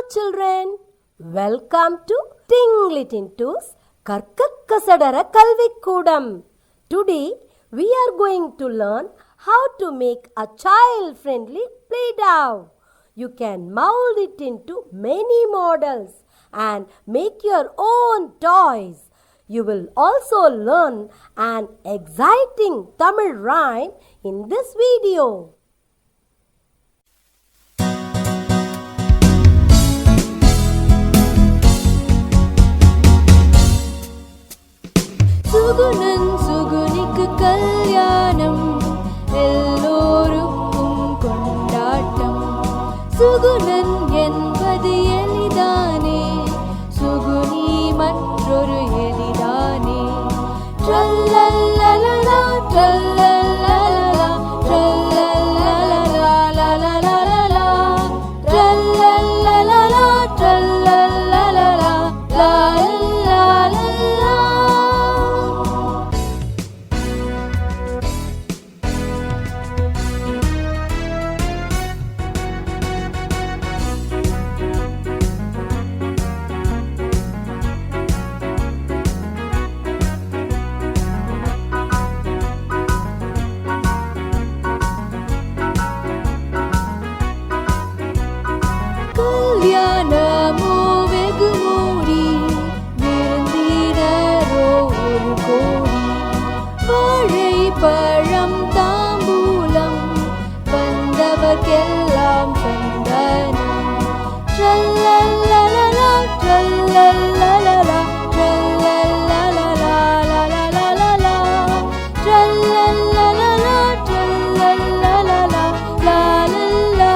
children, welcome to Tinglitintu's Karkakkasadara Kalvikkoodam. Today we are going to learn how to make a child-friendly play doll. You can mold it into many models and make your own toys. You will also learn an exciting Tamil rhyme in this video. Sugunan சுகுனிக்கு கல்யாணம் எல்லோருக்கும் கொண்டாட்டம் சுகுணன் என்பது எளிதானே சுகுனி மற்றொரு எளிதானே ட்ரல்லல்லலலா ட்ரல்லல்லலலா ட்ரல்லல்லலலலலலலலா ட்ரல்லல்லலலா ட்ரல்லல்லலலலா லாலல்லலலா. கல்யாணமோ வெகு மூடி விருந்தினரோ ஒரு கோடி வாழைப்பழம் தாம்பூலம் வந்தவர்க்கெல்லாம் சந்தனம் ட்ரல்லல்லலலா ட்ரல்லல்லலலா ட்ரல்லல்லலலலலலலலா ட்ரல்லல்லலலா ட்ரல்லல்லலலலா லாலல்லலலா.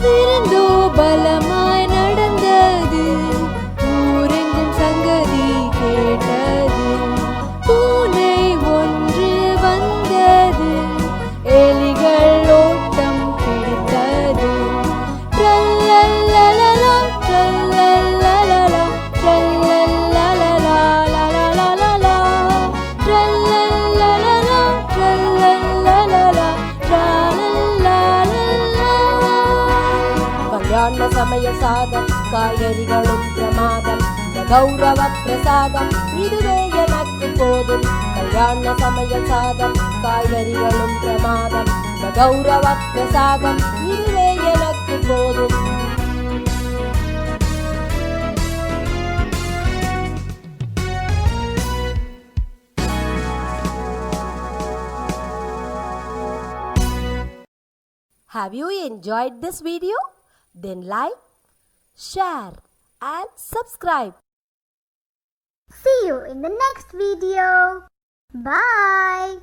விருந்தோ பலமாய் நடந்தது ஊரெங்கும் சங்கதி கேட்டது பூனை ஒன்று வந்தது எலிகள் ஓட்டம் பிடித்தது ட்ரல்லல்லலலா ட்ரல்லல்லலலா ட்ரல்லல்லலலலலலலலா ட்ரல்லல்லலலா ட்ரல்லல்லலலலா ட்ரல்லல்லலலா. கல்யாண சமய சாதம் காய்கறிகளும் பிரமாதம் இந்த கௌரவ பிரசாதம் இதுவே எனக்கு போதும். கல்யாண சமய சாதம் காய்கறிகளும் பிரமாதம் இந்த கௌரவ பிரசாதம் இதுவே எனக்கு போதும். Have you enjoyed this video? Then like, share and subscribe. See you in the next video. Bye.